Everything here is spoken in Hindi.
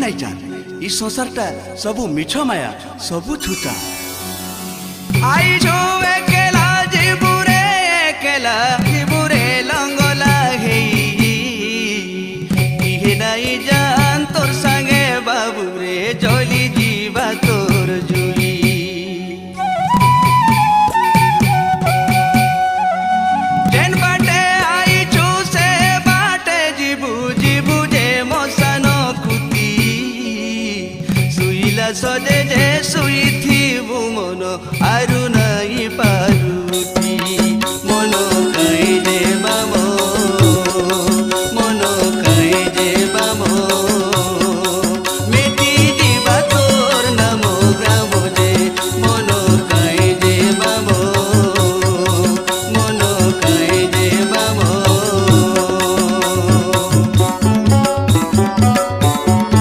नाई जान ई संसारटा सबु मिछ माया सबु छुटा आई छो एकेला जीबुरे एकेला जीबुरे लंगला हेई इहे नाई जान तोर संगे बाबुरे जली जीवा तोर जुली जेन बाटे आई छो से बाटे जीबू जीबू जे मसानो कुती सुईला सदे जे सुई थी वो मनो आरु